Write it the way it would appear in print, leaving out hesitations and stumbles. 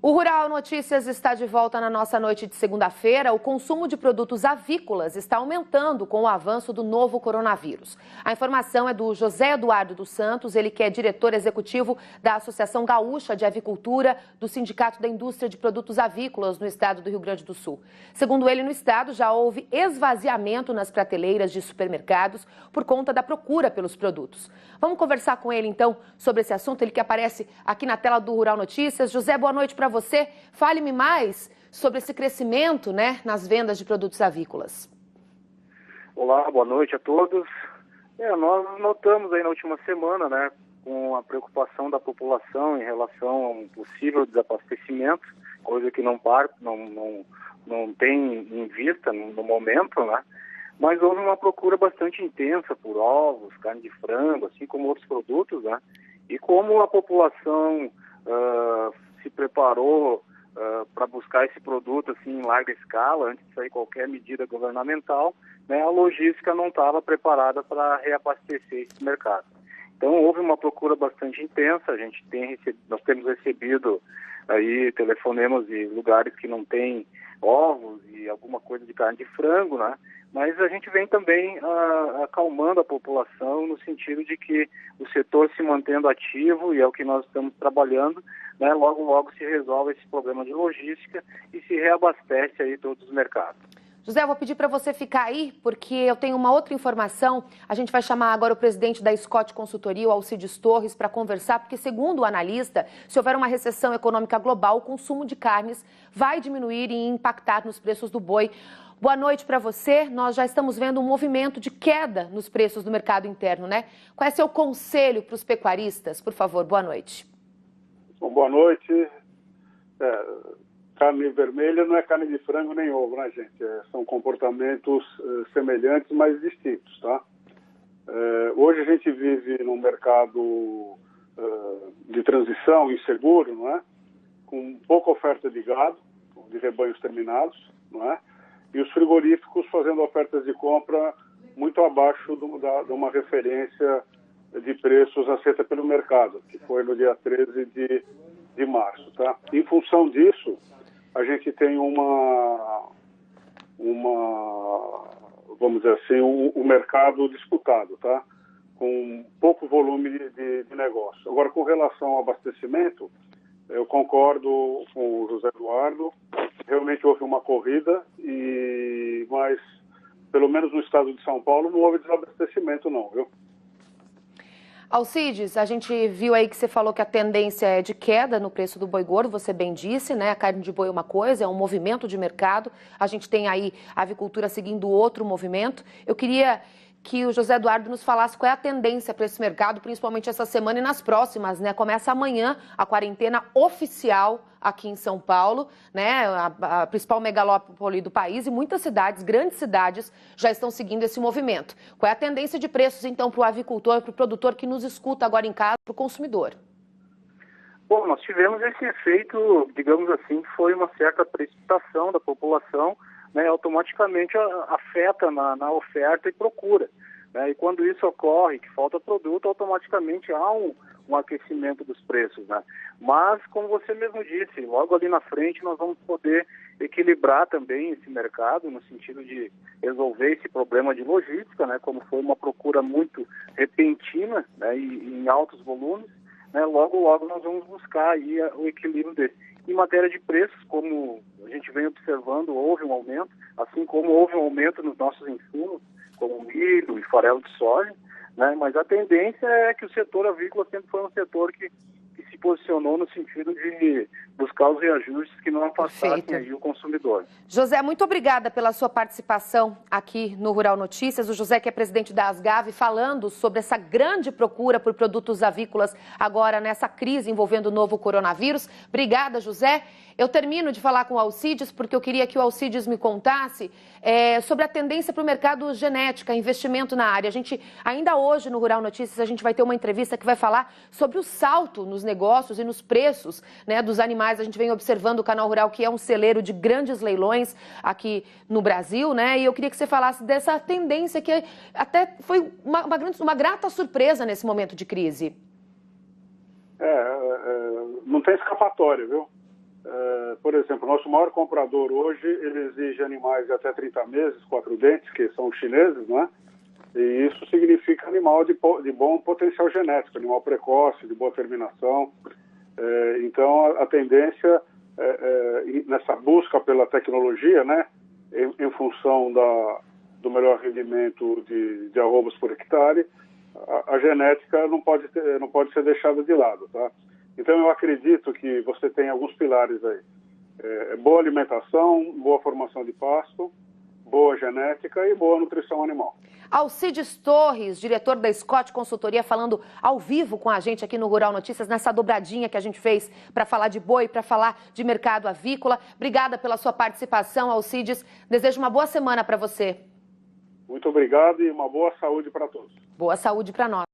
O Rural Notícias está de volta na nossa noite de segunda-feira. O consumo de produtos avícolas está aumentando com o avanço do novo coronavírus. A informação é do José Eduardo dos Santos, ele que é diretor executivo da Associação Gaúcha de Avicultura do Sindicato da Indústria de Produtos Avícolas no estado do Rio Grande do Sul. Segundo ele, no estado já houve esvaziamento nas prateleiras de supermercados por conta da procura pelos produtos. Vamos conversar com ele então sobre esse assunto, ele que aparece aqui na tela do Rural Notícias. José, boa noite para você. Fale-me mais sobre esse crescimento, nas vendas de produtos avícolas. Olá, boa noite a todos. Nós notamos aí na última semana, com a preocupação da população em relação a um possível desabastecimento, coisa que não tem em vista no momento, mas houve uma procura bastante intensa por ovos, carne de frango, assim como outros produtos, e como a população se preparou para buscar esse produto assim, em larga escala, antes de sair qualquer medida governamental, a logística não estava preparada para reabastecer esse mercado. Então houve uma procura bastante intensa, nós temos recebido aí telefonemas de lugares que não tem ovos e alguma coisa de carne de frango, mas a gente vem também acalmando a população no sentido de que o setor se mantendo ativo, e é o que nós estamos trabalhando, logo se resolve esse problema de logística e se reabastece aí todos os mercados. José, eu vou pedir para você ficar aí, porque eu tenho uma outra informação. A gente vai chamar agora o presidente da Scott Consultoria, o Alcides Torres, para conversar, porque segundo o analista, se houver uma recessão econômica global, o consumo de carnes vai diminuir e impactar nos preços do boi. Boa noite para você. Nós já estamos vendo um movimento de queda nos preços do mercado interno, Qual é seu conselho para os pecuaristas? Por favor, boa noite. Bom, boa noite. Carne vermelha não é carne de frango nem ovo, gente? São comportamentos semelhantes, mas distintos, tá? Hoje a gente vive num mercado de transição inseguro, com pouca oferta de gado, de rebanhos terminados, e os frigoríficos fazendo ofertas de compra muito abaixo de uma referência de preços aceita pelo mercado, que foi no dia 13 de março, tá? Em função disso, a gente tem vamos dizer assim, um mercado disputado, tá? Com pouco volume de negócio. Agora, com relação ao abastecimento, eu concordo com o José Eduardo, realmente houve uma corrida, mas pelo menos no estado de São Paulo não houve desabastecimento não, viu? Alcides, a gente viu aí que você falou que a tendência é de queda no preço do boi gordo, você bem disse, A carne de boi é uma coisa, é um movimento de mercado. A gente tem aí a avicultura seguindo outro movimento. Eu queria que o José Eduardo nos falasse qual é a tendência para esse mercado, principalmente essa semana e nas próximas, Começa amanhã a quarentena oficial aqui em São Paulo, a principal megalópole do país, e muitas cidades, grandes cidades, já estão seguindo esse movimento. Qual é a tendência de preços, então, para o avicultor, para o produtor que nos escuta agora em casa, para o consumidor? Bom, nós tivemos esse efeito, digamos assim, que foi uma certa precipitação da população, automaticamente afeta na oferta e procura. E quando isso ocorre, que falta produto, automaticamente há um aquecimento dos preços. Mas, como você mesmo disse, logo ali na frente nós vamos poder equilibrar também esse mercado, no sentido de resolver esse problema de logística, como foi uma procura muito repentina, e em altos volumes, logo nós vamos buscar aí o equilíbrio desse. Em matéria de preços, como a gente vem observando, houve um aumento, assim como houve um aumento nos nossos insumos, como milho e farelo de soja, mas a tendência é que o setor avícola sempre foi um setor que se posicionou no sentido de buscar os reajustes que não afastassem aí o consumidor. José, muito obrigada pela sua participação aqui no Rural Notícias. O José, que é presidente da Asgave, falando sobre essa grande procura por produtos avícolas agora nessa crise envolvendo o novo coronavírus. Obrigada, José. Eu termino de falar com o Alcides, porque eu queria que o Alcides me contasse sobre a tendência para o mercado genética, investimento na área. A gente, ainda hoje no Rural Notícias, a gente vai ter uma entrevista que vai falar sobre o salto nos negócios e nos preços dos animais. A gente vem observando o Canal Rural, que é um celeiro de grandes leilões aqui no Brasil, E eu queria que você falasse dessa tendência que até foi uma grata surpresa nesse momento de crise. Não tem escapatória, viu? Por exemplo, o nosso maior comprador hoje, ele exige animais de até 30 meses, 4 dentes, que são os chineses, né? E isso significa animal de bom potencial genético, animal precoce, de boa terminação. Então, a tendência nessa busca pela tecnologia, né, em função do melhor rendimento de arrobas por hectare, a genética não pode ser deixada de lado, tá? Então, eu acredito que você tem alguns pilares aí. Boa alimentação, boa formação de pasto, boa genética e boa nutrição animal. Alcides Torres, diretor da Scott Consultoria, falando ao vivo com a gente aqui no Rural Notícias, nessa dobradinha que a gente fez para falar de boi, para falar de mercado avícola. Obrigada pela sua participação, Alcides. Desejo uma boa semana para você. Muito obrigado e uma boa saúde para todos. Boa saúde para nós.